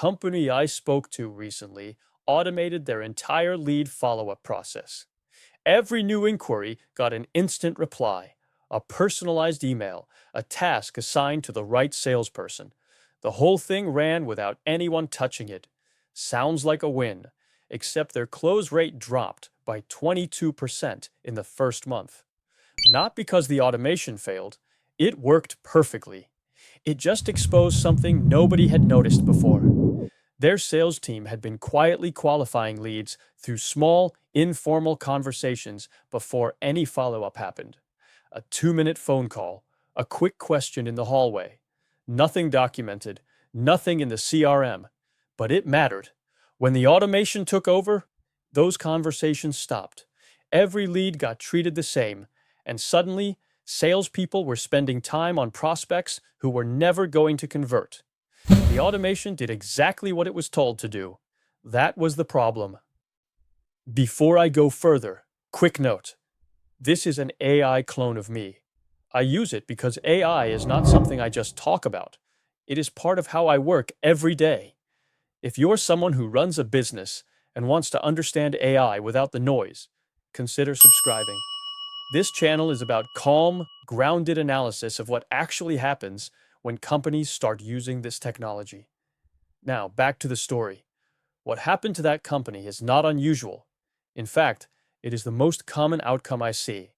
company I spoke to recently automated their entire lead follow-up process. Every new inquiry got an instant reply, a personalized email, a task assigned to the right salesperson. The whole thing ran without anyone touching it. Sounds like a win, except their close rate dropped by 22% in the first month. Not because the automation failed, it worked perfectly. It just exposed something nobody had noticed before. Their sales team had been quietly qualifying leads through small, informal conversations before any follow-up happened. A 2-minute phone call, a quick question in the hallway. Nothing documented, nothing in the CRM. But it mattered. When the automation took over, those conversations stopped. Every lead got treated the same, and suddenly, salespeople were spending time on prospects who were never going to convert. The automation did exactly what it was told to do. That was the problem. Before I go further, quick note. This is an AI clone of me. I use it because AI is not something I just talk about. It is part of how I work every day. If you're someone who runs a business and wants to understand AI without the noise, consider subscribing. This channel is about calm, grounded analysis of what actually happens when companies start using this technology. Now, back to the story. What happened to that company is not unusual. In fact, it is the most common outcome I see.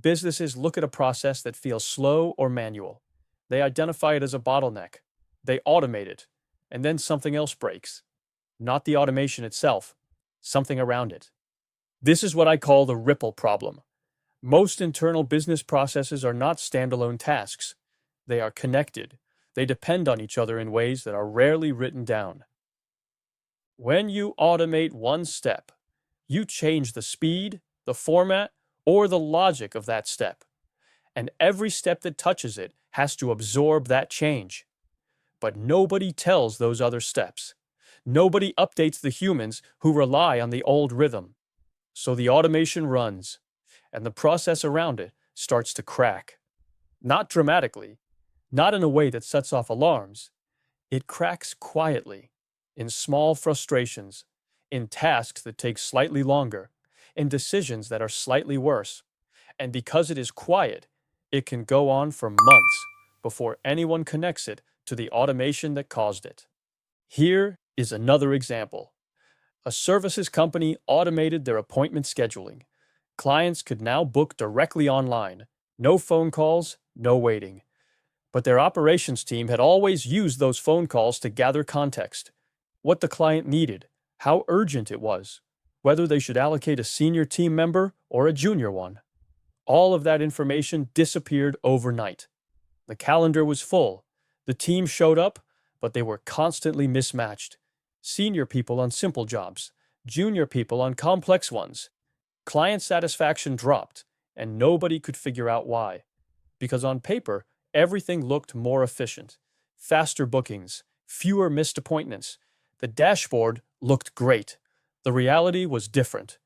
Businesses look at a process that feels slow or manual. They identify it as a bottleneck. They automate it, and then something else breaks. Not the automation itself, something around it. This is what I call the ripple problem. Most internal business processes are not standalone tasks. They are connected. They depend on each other in ways that are rarely written down. When you automate one step, you change the speed, the format, or the logic of that step. And every step that touches it has to absorb that change. But nobody tells those other steps. Nobody updates the humans who rely on the old rhythm. So the automation runs, and the process around it starts to crack. Not dramatically, not in a way that sets off alarms. It cracks quietly, in small frustrations, in tasks that take slightly longer, in decisions that are slightly worse. And because it is quiet, it can go on for months before anyone connects it to the automation that caused it. Here is another example. A services company automated their appointment scheduling. Clients could now book directly online. No phone calls, no waiting. But their operations team had always used those phone calls to gather context. What the client needed, how urgent it was, whether they should allocate a senior team member or a junior one. All of that information disappeared overnight. The calendar was full. The team showed up, but they were constantly mismatched. Senior people on simple jobs, junior people on complex ones. Client satisfaction dropped, and nobody could figure out why. Because on paper, everything looked more efficient. Faster bookings, fewer missed appointments. The dashboard looked great. The reality was different.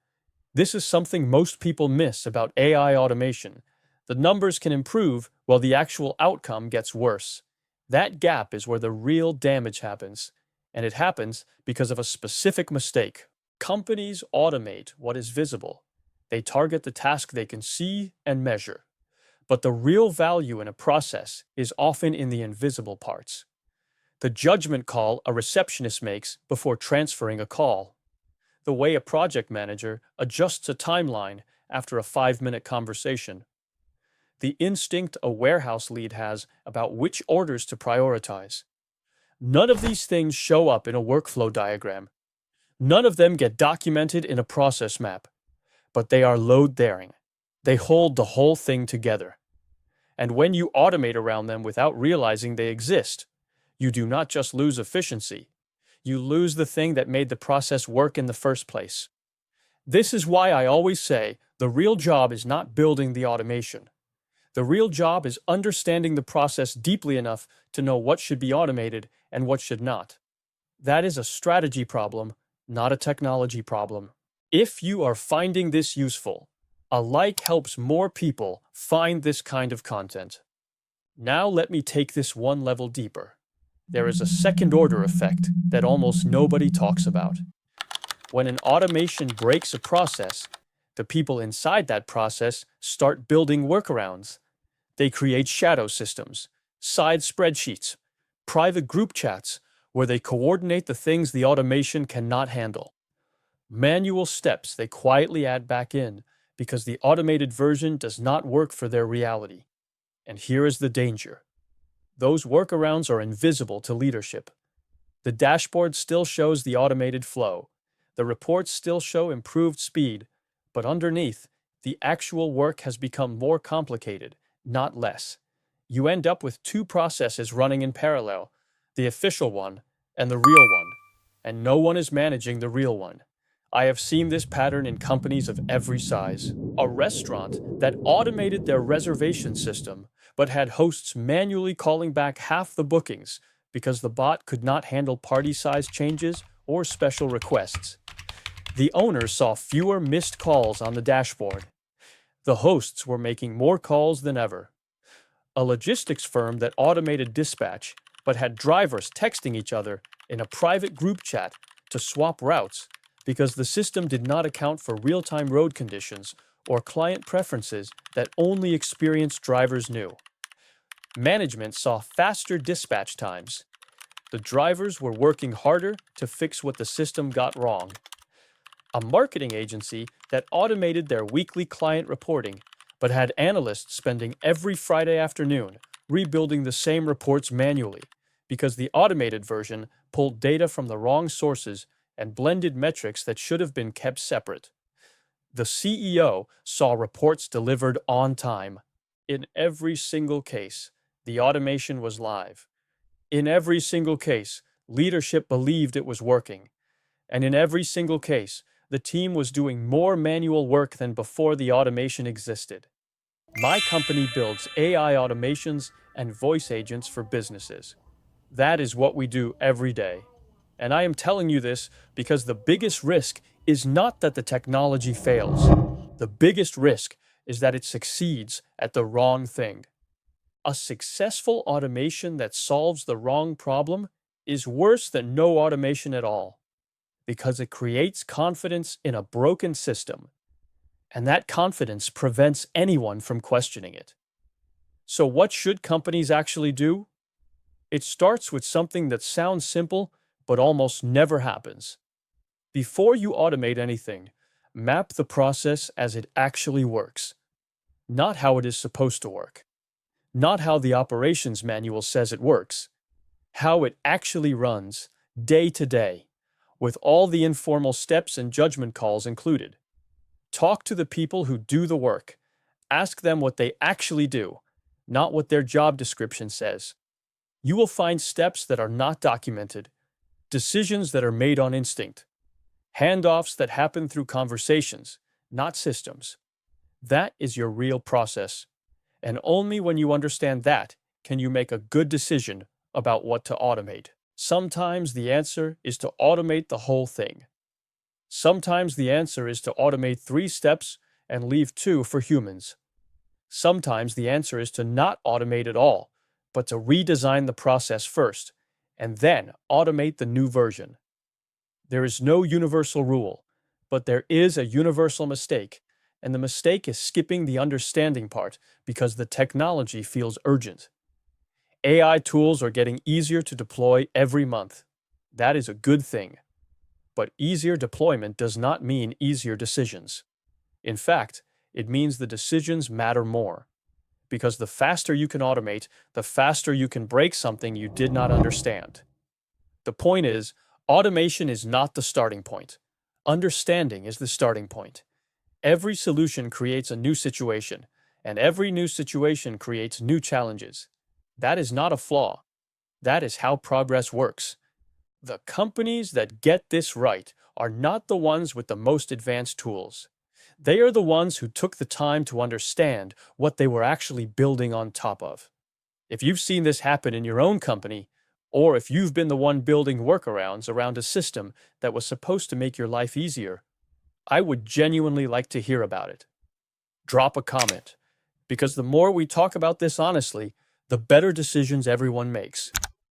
This is something most people miss about AI automation. The numbers can improve while the actual outcome gets worse. That gap is where the real damage happens, and it happens because of a specific mistake. Companies automate what is visible. They target the task they can see and measure. But the real value in a process is often in the invisible parts. The judgment call a receptionist makes before transferring a call. The way a project manager adjusts a timeline after a 5-minute conversation. The instinct a warehouse lead has about which orders to prioritize. None of these things show up in a workflow diagram. None of them get documented in a process map. But they are load-bearing. They hold the whole thing together. And when you automate around them without realizing they exist, you do not just lose efficiency. You lose the thing that made the process work in the first place. This is why I always say the real job is not building the automation. The real job is understanding the process deeply enough to know what should be automated and what should not. That is a strategy problem, not a technology problem. If you are finding this useful, a like helps more people find this kind of content. Now let me take this one level deeper. there is a second-order effect that almost nobody talks about. When an automation breaks a process, the people inside that process start building workarounds. They create shadow systems, side spreadsheets, private group chats where they coordinate the things the automation cannot handle. Manual steps they quietly add back in because the automated version does not work for their reality. And here is the danger. Those workarounds are invisible to leadership. The dashboard still shows the automated flow. The reports still show improved speed, but underneath, the actual work has become more complicated, not less. You end up with two processes running in parallel, the official one and the real one, and no one is managing the real one. I have seen this pattern in companies of every size. A restaurant that automated their reservation system but had hosts manually calling back half the bookings because the bot could not handle party size changes or special requests. The owner saw fewer missed calls on the dashboard. The hosts were making more calls than ever. A logistics firm that automated dispatch but had drivers texting each other in a private group chat to swap routes because the system did not account for real-time road conditions or client preferences that only experienced drivers knew. Management saw faster dispatch times. The drivers were working harder to fix what the system got wrong. A marketing agency that automated their weekly client reporting but had analysts spending every Friday afternoon rebuilding the same reports manually because the automated version pulled data from the wrong sources and blended metrics that should have been kept separate. The CEO saw reports delivered on time. In every single case, the automation was live. In every single case, leadership believed it was working. And in every single case, the team was doing more manual work than before the automation existed. My company builds AI automations and voice agents for businesses. That is what we do every day. And I am telling you this because the biggest risk is not that the technology fails. The biggest risk is that it succeeds at the wrong thing. A successful automation that solves the wrong problem is worse than no automation at all, because it creates confidence in a broken system, and that confidence prevents anyone from questioning it. So what should companies actually do? It starts with something that sounds simple, but almost never happens. Before you automate anything, map the process as it actually works, not how it is supposed to work, not how the operations manual says it works, how it actually runs, day to day, with all the informal steps and judgment calls included. Talk to the people who do the work. Ask them what they actually do, not what their job description says. You will find steps that are not documented, decisions that are made on instinct, handoffs that happen through conversations, not systems. That is your real process. And only when you understand that can you make a good decision about what to automate. Sometimes the answer is to automate the whole thing. Sometimes the answer is to automate 3 steps and leave 2 for humans. Sometimes the answer is to not automate at all, but to redesign the process first, and then automate the new version. There is no universal rule, but there is a universal mistake, and the mistake is skipping the understanding part because the technology feels urgent. AI tools are getting easier to deploy every month. That is a good thing. But easier deployment does not mean easier decisions. In fact, it means the decisions matter more. Because the faster you can automate, the faster you can break something you did not understand. The point is, automation is not the starting point. Understanding is the starting point. Every solution creates a new situation, and every new situation creates new challenges. That is not a flaw. That is how progress works. The companies that get this right are not the ones with the most advanced tools. They are the ones who took the time to understand what they were actually building on top of. If you've seen this happen in your own company, or if you've been the one building workarounds around a system that was supposed to make your life easier, I would genuinely like to hear about it. Drop a comment, because the more we talk about this honestly, the better decisions everyone makes.